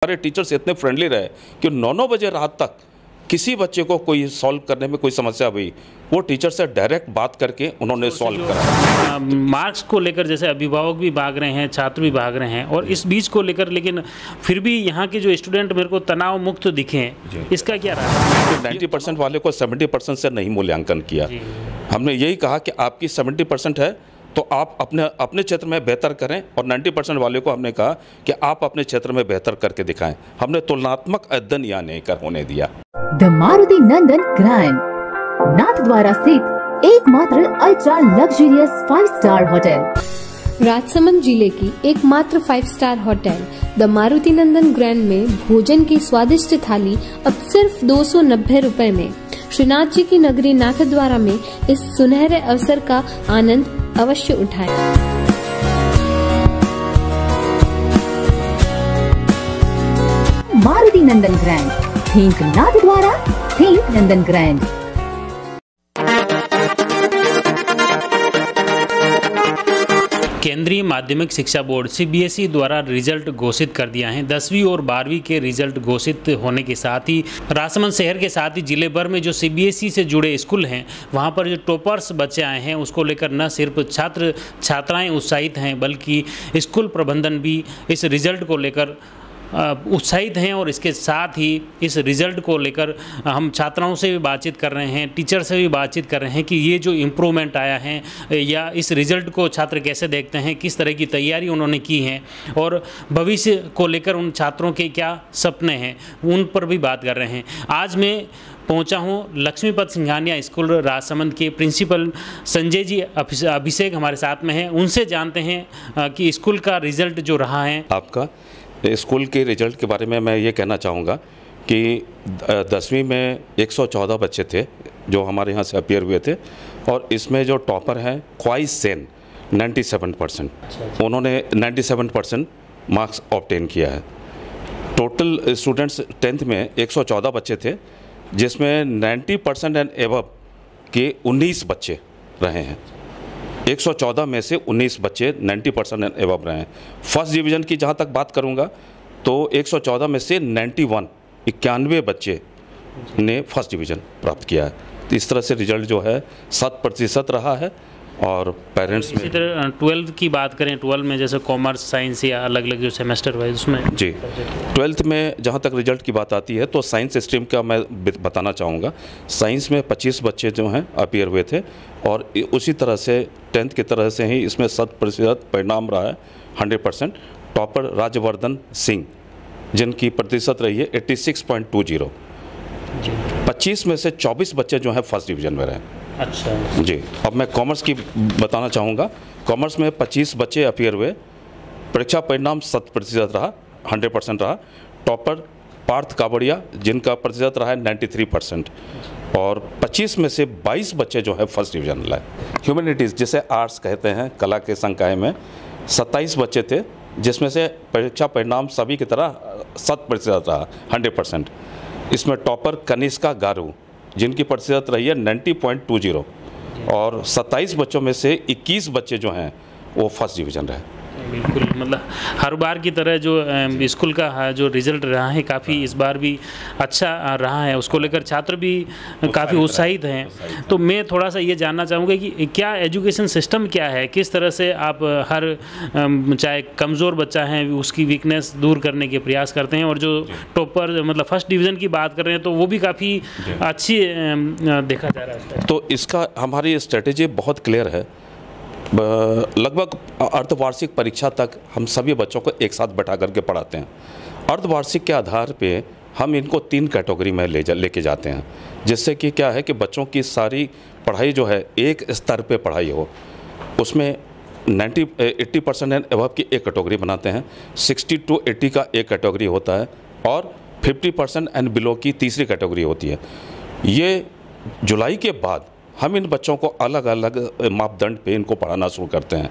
हमारे टीचर्स इतने फ्रेंडली रहे कि 9-9 बजे रात तक किसी बच्चे को कोई सॉल्व करने में कोई समस्या हुई, वो टीचर से डायरेक्ट बात करके उन्होंने सॉल्व करा। मार्क्स को लेकर जैसे अभिभावक भी भाग रहे हैं, छात्र भी भाग रहे हैं, और इस बीच को लेकर लेकिन फिर भी यहाँ के जो स्टूडेंट मेरे को तनाव मुक्त दिखे हैं, इसका क्या रहा? 90% वाले को 70% से नहीं मूल्यांकन किया। हमने यही कहा कि आपकी 70% है तो आप अपने क्षेत्र में बेहतर करें, और 90% वाले को हमने कहा कि आप अपने क्षेत्र में बेहतर करके दिखाएं। हमने तुलनात्मक अध्ययन यहाँ नहीं कर होने दिया। The Maruti Nandan grand, Nathdwara स्थित एकमात्र ultra luxurious 5 star hotel. Rajsamand जिले की एकमात्र 5 star hotel the Maruti Nandan grand में भोजन की स्वादिष्ट थाली अब सिर्फ 290 रुपए में। श्रीनाथ जी की नगरी नाथद्वारा में इस सुनहरे अवसर का आनंद अवश्य उठाएं। मारुति नंदन ग्रैंड, थिंक नाथद्वारा, थिंक नंदन ग्रैंड। केंद्रीय माध्यमिक शिक्षा बोर्ड सीबीएसई द्वारा रिजल्ट घोषित कर दिया है। 10वीं और 12वीं के रिजल्ट घोषित होने के साथ ही राजसमंद शहर के साथ ही जिले भर में जो सीबीएसई से जुड़े स्कूल हैं, वहां पर जो टॉपर्स बच्चे आए हैं, उसको लेकर न सिर्फ छात्र छात्राएं उत्साहित हैं, बल्कि स्कूल प्रबंधन भी इस रिजल्ट को लेकर उत्साहित हैं। और इसके साथ ही इस रिज़ल्ट को लेकर हम छात्राओं से भी बातचीत कर रहे हैं, टीचर से भी बातचीत कर रहे हैं कि ये जो इम्प्रूवमेंट आया है या इस रिज़ल्ट को छात्र कैसे देखते हैं, किस तरह की तैयारी उन्होंने की है, और भविष्य को लेकर उन छात्रों के क्या सपने हैं, उन पर भी बात कर रहे हैं। आज मैं पहुंचा हूं लक्ष्मीपत सिंघानिया स्कूल राजसमंद के प्रिंसिपल संजय जी अभिषेक हमारे साथ में हैं। उनसे जानते हैं कि स्कूल का रिज़ल्ट जो रहा है। आपका स्कूल के रिजल्ट के बारे में मैं ये कहना चाहूँगा कि 10वीं में 114 बच्चे थे जो हमारे यहाँ से अपीयर हुए थे, और इसमें जो टॉपर हैं ख्वाइस सेन 97%, उन्होंने 97% मार्क्स ऑब्टेन किया है। टोटल स्टूडेंट्स 10th में 114 बच्चे थे, जिसमें 90% एंड एबव के 19 बच्चे रहे हैं। 114 में से 19 बच्चे 90% एंड एबव रहे हैं। फर्स्ट डिवीज़न की जहाँ तक बात करूँगा तो 114 में से 91 बच्चे ने फर्स्ट डिवीज़न प्राप्त किया है। तो इस तरह से रिजल्ट जो है 100% रहा है। और पेरेंट्स में इसी तरह 12th की बात करें, 12 में जैसे कॉमर्स, साइंस या अलग अलग जो सेमेस्टर वाइज उसमें जी 12th में जहाँ तक रिजल्ट की बात आती है तो साइंस स्ट्रीम का मैं बताना चाहूँगा। साइंस में 25 बच्चे जो हैं अपीयर हुए थे, और उसी तरह से 10th की तरह से ही इसमें 100% परिणाम रहा है 100%। टॉपर राजवर्धन सिंह, जिनकी प्रतिशत रही है 86.20। 25 में से 24 बच्चे जो हैं फर्स्ट डिवीज़न में रहे। अच्छा जी। अब मैं कॉमर्स की बताना चाहूँगा। कॉमर्स में 25 बच्चे अपीयर हुए, परीक्षा परिणाम 100% रहा, 100% रहा। टॉपर पार्थ कावड़िया, जिनका प्रतिशत रहा है 93%, और 25 में से 22 बच्चे जो है फर्स्ट डिवीज़न लाए। ह्यूमैनिटीज़ जिसे आर्ट्स कहते हैं, कला के संकाय में 27 बच्चे थे, जिसमें से परीक्षा परिणाम सभी की तरह 100% रहा, 100%। इसमें टॉपर कनिष्का गारू, जिनकी प्रतिशत रही है 90.20, और 27 बच्चों में से 21 बच्चे जो हैं वो फर्स्ट डिवीज़न रहे। बिल्कुल, मतलब हर बार की तरह जो स्कूल का जो रिज़ल्ट रहा है काफ़ी इस बार भी अच्छा रहा है, उसको लेकर छात्र भी काफ़ी उत्साहित हैं। तो मैं थोड़ा सा ये जानना चाहूँगा कि क्या एजुकेशन सिस्टम क्या है, किस तरह से आप हर चाहे कमज़ोर बच्चा है उसकी वीकनेस दूर करने के प्रयास करते हैं, और जो टॉपर मतलब फर्स्ट डिवीज़न की बात कर रहे हैं तो वो भी काफ़ी अच्छी देखा जा रहा है। तो इसका हमारी स्ट्रेटेजी बहुत क्लियर है। लगभग अर्धवार्षिक परीक्षा तक हम सभी बच्चों को एक साथ बैठा करके पढ़ाते हैं। अर्धवार्षिक के आधार पे हम इनको 3 कैटेगरी में लेके जाते हैं, जिससे कि क्या है कि बच्चों की सारी पढ़ाई जो है एक स्तर पे पढ़ाई हो। उसमें 80% एंड अबव की एक कैटेगरी बनाते हैं, 60 to 80 का एक कैटेगरी होता है, और 50% एंड बिलो की तीसरी कैटेगरी होती है। ये जुलाई के बाद हम इन बच्चों को अलग अलग मापदंड पे इनको पढ़ाना शुरू करते हैं।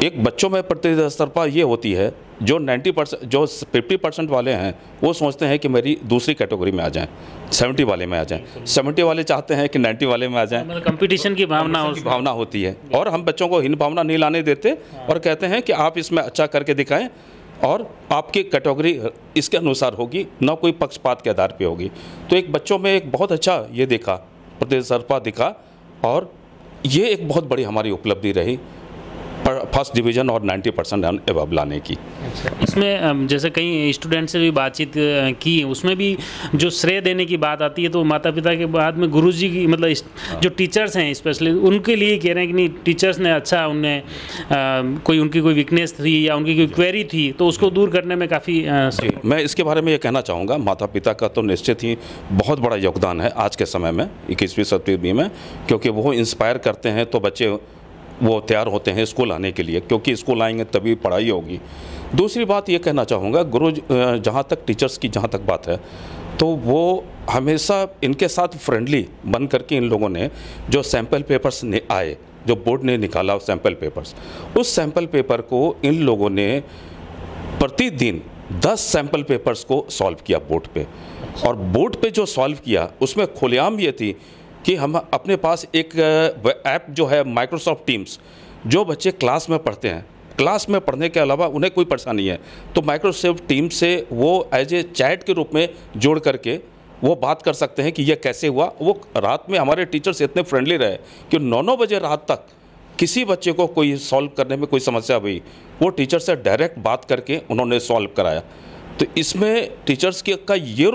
एक बच्चों में प्रतिस्पर्धा ये होती है, जो 90% जो 50% वाले हैं वो सोचते हैं कि मेरी दूसरी कैटेगरी में आ जाएं, 70 वाले में आ जाएं, 70 वाले चाहते हैं कि 90 वाले में आ जाएं। मतलब कंपटीशन की भावना होती है, और हम बच्चों को हीन भावना नहीं लाने देते और कहते हैं कि आप इसमें अच्छा करके दिखाएं और आपकी कैटेगरी इसके अनुसार होगी, ना कोई पक्षपात के आधार पे होगी। तो एक बच्चों में एक बहुत अच्छा ये देखा, प्रतिस्पर्धा दिखा, और ये एक बहुत बड़ी हमारी उपलब्धि रही फर्स्ट डिवीज़न और 90% एबव लाने की। इसमें जैसे कई स्टूडेंट से भी बातचीत की, उसमें भी जो श्रेय देने की बात आती है तो माता पिता के बाद में गुरुजी की, मतलब जो टीचर्स हैं स्पेशली उनके लिए कह रहे हैं कि नहीं, टीचर्स ने अच्छा, उन्हें कोई उनकी कोई वीकनेस थी या उनकी कोई क्वेरी थी तो उसको दूर करने में काफ़ी जी, मैं इसके बारे में ये कहना चाहूँगा, माता पिता का तो निश्चित ही बहुत बड़ा योगदान है आज के समय में 21वीं शताब्दी में, क्योंकि वो इंस्पायर करते हैं तो बच्चे वो तैयार होते हैं स्कूल आने के लिए, क्योंकि स्कूल आएंगे तभी पढ़ाई होगी। दूसरी बात ये कहना चाहूँगा, गुरु जहाँ तक टीचर्स की जहाँ तक बात है, तो वो हमेशा इनके साथ फ्रेंडली बन करके इन लोगों ने जो सैम्पल पेपर्स आए, जो बोर्ड ने निकाला सैम्पल पेपर्स, उस सैम्पल पेपर को इन लोगों ने प्रतिदिन 10 सैम्पल पेपर्स को सॉल्व किया बोर्ड पे। और बोर्ड पे जो सॉल्व किया उसमें खुलेआम ये थी कि हम अपने पास एक ऐप जो है माइक्रोसॉफ्ट टीम्स, जो बच्चे क्लास में पढ़ते हैं, क्लास में पढ़ने के अलावा उन्हें कोई परेशानी है तो माइक्रोसॉफ्ट टीम से वो एज ए चैट के रूप में जोड़ करके वो बात कर सकते हैं कि ये कैसे हुआ। वो रात में हमारे टीचर्स इतने फ्रेंडली रहे कि 9-9 बजे रात तक किसी बच्चे को कोई सॉल्व करने में कोई समस्या हुई, वो टीचर से डायरेक्ट बात करके उन्होंने सॉल्व कराया। तो इसमें टीचर्स का ये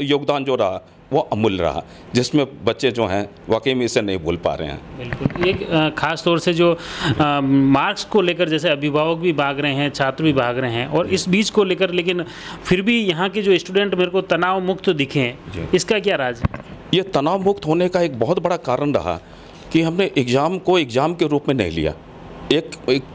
योगदान जो रहा वो अमूल्य रहा, जिसमें बच्चे जो हैं वाकई में इसे नहीं भूल पा रहे हैं। बिल्कुल, एक खास तौर से जो मार्क्स को लेकर जैसे अभिभावक भी भाग रहे हैं, छात्र भी भाग रहे हैं, और इस बीच को लेकर लेकिन फिर भी यहाँ के जो स्टूडेंट मेरे को तनाव मुक्त दिखे हैं, इसका क्या राज है? ये तनाव मुक्त होने का एक बहुत बड़ा कारण रहा कि हमने एग्ज़ाम को एग्ज़ाम के रूप में नहीं लिया, एक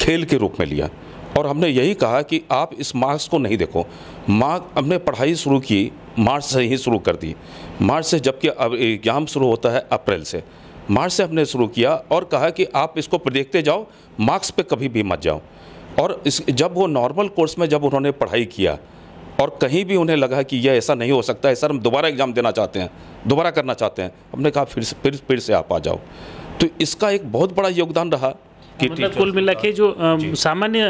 खेल के रूप में लिया, और हमने यही कहा कि आप इस मार्क्स को नहीं देखो। हमने पढ़ाई शुरू की मार्च से ही शुरू कर दी, मार्च से, जबकि अब एग्ज़ाम शुरू होता है अप्रैल से, मार्च से हमने शुरू किया और कहा कि आप इसको देखते जाओ, मार्क्स पे कभी भी मत जाओ। और जब वो नॉर्मल कोर्स में जब उन्होंने पढ़ाई किया और कहीं भी उन्हें लगा कि यह ऐसा नहीं हो सकता है सर, हम दोबारा एग्ज़ाम देना चाहते हैं, दोबारा करना चाहते हैं, हमने कहा फिर से आप आ जाओ। तो इसका एक बहुत बड़ा योगदान रहा कि मतलब कुल मिला के जो सामान्य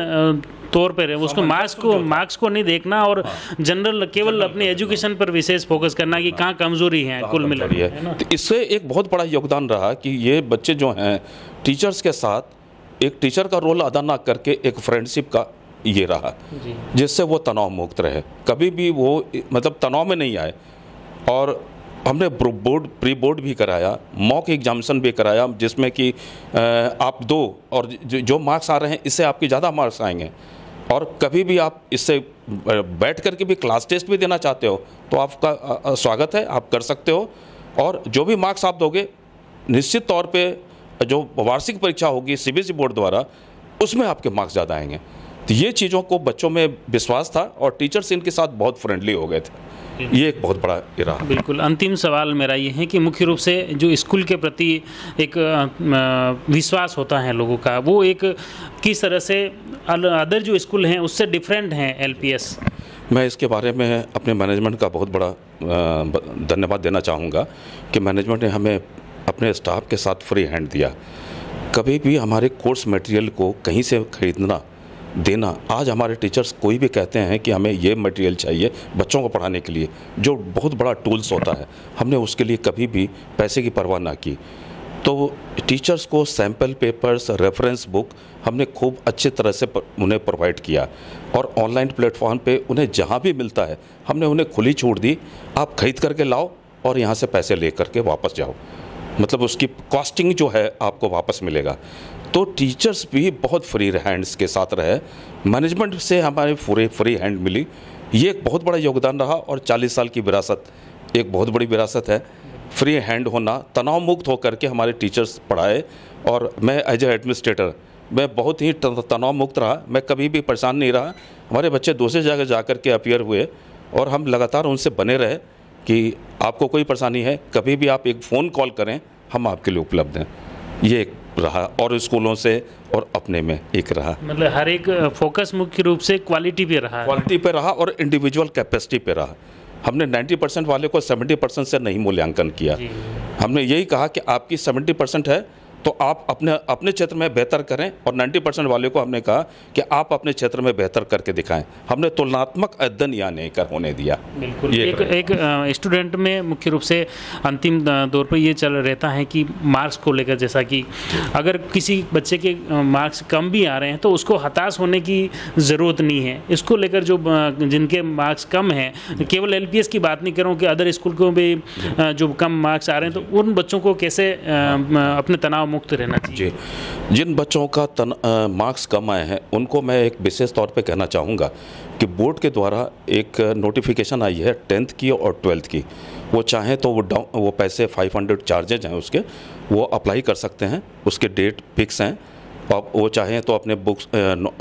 तौर पर है उसको मार्क्स को नहीं देखना और जनरल केवल अपने एजुकेशन पर विशेष फोकस करना कि कहाँ कमजोरी है कुल मिला है। तो इससे एक बहुत बड़ा योगदान रहा कि ये बच्चे जो हैं टीचर्स के साथ एक टीचर का रोल अदा ना करके एक फ्रेंडशिप का ये रहा, जिससे वो तनाव मुक्त रहे, कभी भी वो मतलब तनाव में नहीं आए। और हमने प्री बोर्ड भी कराया, मॉक एग्जामिनेशन भी कराया, जिसमें कि आप दो और जो मार्क्स आ रहे हैं इससे आपके ज़्यादा मार्क्स आएंगे। और कभी भी आप इससे बैठ करके भी क्लास टेस्ट भी देना चाहते हो तो आपका स्वागत है, आप कर सकते हो। और जो भी मार्क्स आप दोगे निश्चित तौर पे जो वार्षिक परीक्षा होगी सीबीएसई बोर्ड द्वारा, उसमें आपके मार्क्स ज़्यादा आएंगे। तो ये चीज़ों को बच्चों में विश्वास था और टीचर्स इनके साथ बहुत फ्रेंडली हो गए थे। ये एक बहुत बड़ा रहा। बिल्कुल, अंतिम सवाल मेरा ये है कि मुख्य रूप से जो स्कूल के प्रति एक विश्वास होता है लोगों का, वो एक किस तरह से अदर जो स्कूल हैं उससे डिफरेंट हैं एलपीएस? मैं इसके बारे में अपने मैनेजमेंट का बहुत बड़ा धन्यवाद देना चाहूँगा कि मैनेजमेंट ने हमें अपने स्टाफ के साथ फ्री हैंड दिया। कभी भी हमारे कोर्स मटेरियल को कहीं से खरीदना देना, आज हमारे टीचर्स कोई भी कहते हैं कि हमें ये मटेरियल चाहिए बच्चों को पढ़ाने के लिए, जो बहुत बड़ा टूल्स होता है, हमने उसके लिए कभी भी पैसे की परवाह ना की। तो टीचर्स को सैम्पल पेपर्स, रेफरेंस बुक हमने खूब अच्छे तरह से उन्हें प्रोवाइड किया। और ऑनलाइन प्लेटफॉर्म पे उन्हें जहाँ भी मिलता है हमने उन्हें खुली छूट दी, आप खरीद करके लाओ और यहाँ से पैसे ले करके वापस जाओ, मतलब उसकी कॉस्टिंग जो है आपको वापस मिलेगा। तो टीचर्स भी बहुत फ्री हैंड्स के साथ रहे, मैनेजमेंट से हमारे पूरे फ्री हैंड मिली। ये एक बहुत बड़ा योगदान रहा और 40 साल की विरासत, एक बहुत बड़ी विरासत है। फ्री हैंड होना, तनाव मुक्त होकर के हमारे टीचर्स पढ़ाए। और मैं एज ए एडमिनिस्ट्रेटर मैं बहुत ही तनाव मुक्त रहा, मैं कभी भी परेशान नहीं रहा। हमारे बच्चे दूसरी जगह जा कर के अपीयर हुए और हम लगातार उनसे बने रहे कि आपको कोई परेशानी है कभी भी आप एक फ़ोन कॉल करें, हम आपके लिए उपलब्ध हैं। ये एक रहा और स्कूलों से और अपने में एक रहा, मतलब हर एक फोकस मुख्य रूप से क्वालिटी पे रहा, क्वालिटी पे रहा और इंडिविजुअल कैपेसिटी पे रहा। हमने 90% वाले को 70% से नहीं मूल्यांकन किया। हमने यही कहा कि आपकी 70% है, तो आप अपने क्षेत्र में बेहतर करें, और 90% वाले को हमने कहा कि आप अपने क्षेत्र में बेहतर करके दिखाएं। हमने तुलनात्मक अध्ययन यहाँ नहीं कर होने दिया। बिल्कुल। एक स्टूडेंट में मुख्य रूप से अंतिम दौर पर ये चल रहता है कि मार्क्स को लेकर, जैसा कि अगर किसी बच्चे के मार्क्स कम भी आ रहे हैं तो उसको हताश होने की ज़रूरत नहीं है। इसको लेकर जो जिनके मार्क्स कम हैं, केवल LPS की बात नहीं कर रहा हूँ कि अदर स्कूल को भी जो कम मार्क्स आ रहे हैं, तो उन बच्चों को कैसे अपने तनाव मुक्त रहना चाहिए? जी, जिन बच्चों का मार्क्स कम आए हैं उनको मैं एक विशेष तौर पे कहना चाहूँगा कि बोर्ड के द्वारा एक नोटिफिकेशन आई है 10th की और 12th की। वो चाहें तो वो पैसे 500 चार्जेज हैं उसके, वो अप्लाई कर सकते हैं। उसके डेट फिक्स हैं। आप वो चाहें तो अपने बुक्स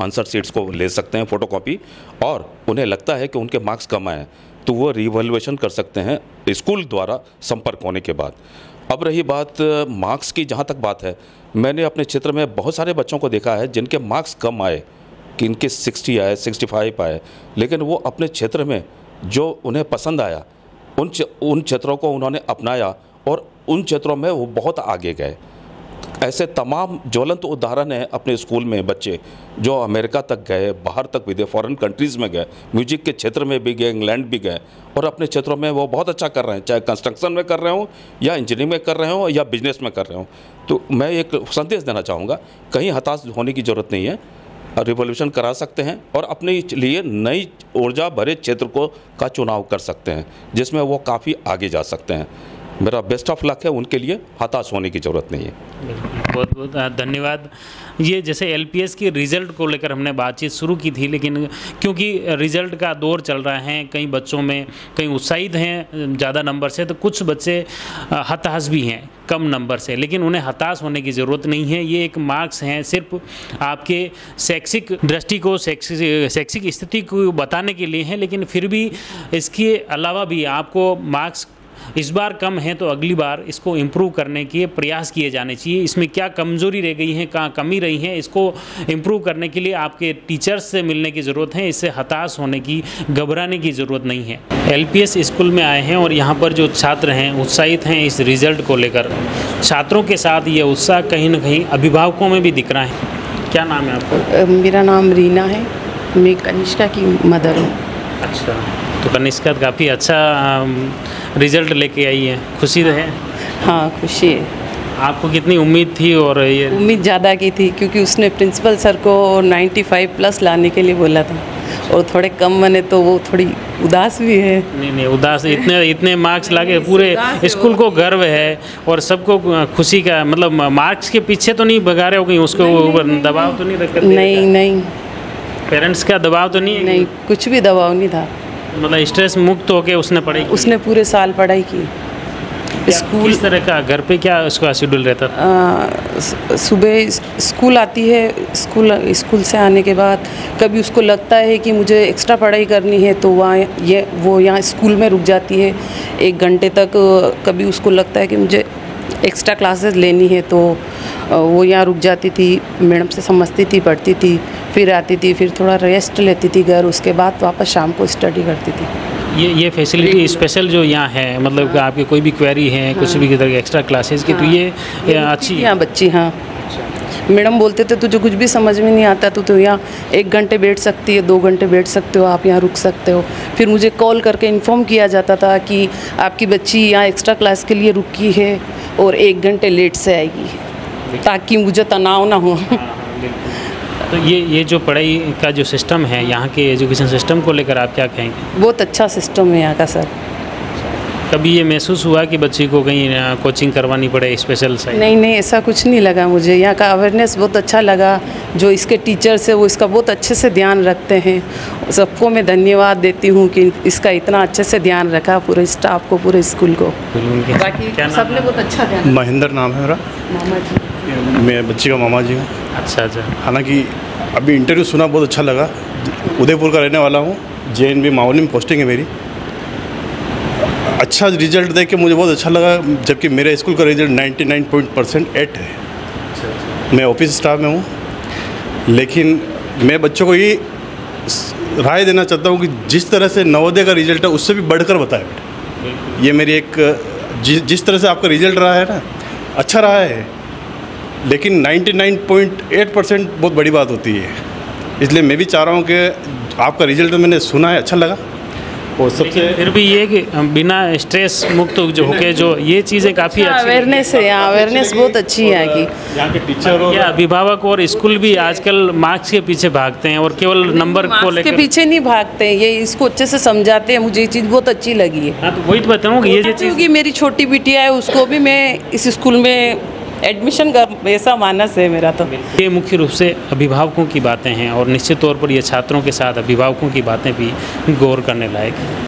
आंसर शीट्स को ले सकते हैं फ़ोटोकॉपी, और उन्हें लगता है कि उनके मार्क्स कम आए तो वो रिवैल्यूएशन कर सकते हैं स्कूल द्वारा संपर्क होने के बाद। अब रही बात मार्क्स की, जहाँ तक बात है, मैंने अपने क्षेत्र में बहुत सारे बच्चों को देखा है जिनके मार्क्स कम आए, कि इनके 60 आए, 65 आए, लेकिन वो अपने क्षेत्र में जो उन्हें पसंद आया उन क्षेत्रों को उन्होंने अपनाया और उन क्षेत्रों में वो बहुत आगे गए। ऐसे तमाम ज्वलंत उदाहरण हैं अपने स्कूल में, बच्चे जो अमेरिका तक गए, बाहर तक भी गए, फॉरेन कंट्रीज़ में गए, म्यूजिक के क्षेत्र में भी गए, इंग्लैंड भी गए, और अपने क्षेत्रों में वो बहुत अच्छा कर रहे हैं, चाहे कंस्ट्रक्शन में कर रहे हो या इंजीनियरिंग में कर रहे हो या बिजनेस में कर रहे हो। तो मैं एक संदेश देना चाहूँगा, कहीं हताश होने की ज़रूरत नहीं है, रिवॉल्यूशन करा सकते हैं और अपने लिए नई ऊर्जा भरे क्षेत्र का चुनाव कर सकते हैं, जिसमें वो काफ़ी आगे जा सकते हैं। मेरा बेस्ट ऑफ लक है उनके लिए, हताश होने की ज़रूरत नहीं है। बहुत बहुत धन्यवाद। ये जैसे LPS की रिज़ल्ट को लेकर हमने बातचीत शुरू की थी, लेकिन क्योंकि रिज़ल्ट का दौर चल रहा है, कई बच्चों में कई उत्साहित हैं ज़्यादा नंबर से, तो कुछ बच्चे हताश भी हैं कम नंबर से, लेकिन उन्हें हताश होने की ज़रूरत नहीं है। ये एक मार्क्स हैं, सिर्फ आपके शैक्षिक दृष्टि को, शैक्षिक स्थिति को बताने के लिए हैं, लेकिन फिर भी इसके अलावा भी आपको मार्क्स इस बार कम है तो अगली बार इसको इम्प्रूव करने के प्रयास किए जाने चाहिए। इसमें क्या कमज़ोरी रह गई है, कहाँ कमी रही है, इसको इम्प्रूव करने के लिए आपके टीचर्स से मिलने की ज़रूरत है। इससे हताश होने की, घबराने की ज़रूरत नहीं है। LPS स्कूल में आए हैं और यहाँ पर जो छात्र हैं उत्साहित हैं इस रिज़ल्ट को लेकर। छात्रों के साथ ये उत्साह कहीं ना कहीं अभिभावकों में भी दिख रहा है। क्या नाम है आपका? मेरा नाम रीना है, मैं कनिष्का की मदर हूँ। अच्छा, तो कनिष्का काफ़ी अच्छा रिज़ल्ट लेके आई है, खुशी है? हाँ, खुशी है। आपको कितनी उम्मीद थी? और ये उम्मीद ज़्यादा की थी, क्योंकि उसने प्रिंसिपल सर को 95+ लाने के लिए बोला था, और थोड़े कम बने तो वो थोड़ी उदास भी है। नहीं, उदास इतने मार्क्स लाके पूरे स्कूल को गर्व है और सबको खुशी का, मतलब मार्क्स के पीछे तो नहीं भगा रहे हो कहीं, उसको ऊपर दबाव तो नहीं रख? नहीं, पेरेंट्स का दबाव तो नहीं है? नहीं, कुछ भी दबाव नहीं था। मतलब स्ट्रेस मुक्त होके उसने पढ़ाई की? उसने पूरे साल पढ़ाई की। स्कूल किस तरह का, घर पे क्या उसका शेड्यूल रहता था? सुबह स्कूल आती है, स्कूल से आने के बाद कभी उसको लगता है कि मुझे एक्स्ट्रा पढ़ाई करनी है तो वो यहाँ स्कूल में रुक जाती है 1 घंटे तक। कभी उसको लगता है कि मुझे एक्स्ट्रा क्लासेस लेनी है तो वो यहाँ रुक जाती थी, मैडम से समझती थी, पढ़ती थी, फिर आती थी, फिर थोड़ा रेस्ट लेती थी घर, उसके बाद वापस शाम को स्टडी करती थी। ये फैसिलिटी स्पेशल जो यहाँ है, मतलब कि आपके कोई भी क्वेरी है, कुछ भी तरह की एक्स्ट्रा क्लासेस की, तो ये अच्छी है यहाँ बच्ची। हाँ, मैडम बोलते थे तुझे कुछ भी समझ में नहीं आता तो यहाँ 1 घंटे बैठ सकती है, 2 घंटे बैठ सकते हो, आप यहाँ रुक सकते हो। फिर मुझे कॉल करके इन्फॉर्म किया जाता था कि आपकी बच्ची यहाँ एक्स्ट्रा क्लास के लिए रुकी है और 1 घंटे लेट से आएगी, ताकि मुझे तनाव ना हो। तो ये जो पढ़ाई का जो सिस्टम है, यहाँ के एजुकेशन सिस्टम को लेकर आप क्या कहेंगे? बहुत अच्छा सिस्टम है यहाँ का सर। कभी ये महसूस हुआ कि बच्ची को कहीं कोचिंग करवानी पड़े स्पेशल साइड? नहीं, ऐसा कुछ नहीं लगा मुझे। यहाँ का अवेयरनेस बहुत अच्छा लगा, जो इसके टीचर्स है वो इसका बहुत अच्छे से ध्यान रखते हैं। सबको मैं धन्यवाद देती हूँ कि इसका इतना अच्छे से ध्यान रखा, पूरे स्टाफ को, पूरे स्कूल को। बाकी सबने बहुत अच्छा ध्यान। महेंद्र नाम है मेरा। मामा जी? मैं बच्ची का मामा जी हूँ। अच्छा। हालांकि अभी इंटरव्यू सुना, बहुत अच्छा लगा। उदयपुर का रहने वाला हूँ, JNB मावली में पोस्टिंग है मेरी। अच्छा रिजल्ट देख के मुझे बहुत अच्छा लगा, जबकि मेरे स्कूल का रिजल्ट 99.8 है। मैं ऑफिस स्टाफ में हूँ, लेकिन मैं बच्चों को ये राय देना चाहता हूँ कि जिस तरह से नवोदय का रिजल्ट है उससे भी बढ़कर बताएं बेटा। ये मेरी एक जिस तरह से आपका रिजल्ट रहा है ना, अच्छा रहा है, लेकिन 99.8% बहुत बड़ी बात होती है। इसलिए मैं भी चाह रहा हूँ कि आपका रिजल्ट मैंने सुना है, अच्छा लगा। और सबसे फिर भी ये कि बिना स्ट्रेस मुक्त जो होके जो ये चीज़ें काफ़ी अच्छी अवेयरनेस है यहाँ, अवेयरनेस बहुत अच्छी है यहाँ की। यहाँ के टीचर और या अभिभावक और स्कूल भी आजकल मार्क्स के पीछे भागते हैं और केवल नंबर को मार्क्स के लेकर। पीछे नहीं भागते हैं, ये इसको अच्छे से समझाते हैं। मुझे ये चीज़ बहुत अच्छी लगी है। हाँ, तो वही तो बताऊँ कि ये चीज़ क्योंकि मेरी छोटी बिटिया है, उसको भी मैं इस स्कूल में एडमिशन कर, ऐसा मानस है मेरा। तो ये मुख्य रूप से अभिभावकों की बातें हैं और निश्चित तौर पर ये छात्रों के साथ अभिभावकों की बातें भी गौर करने लायक हैं।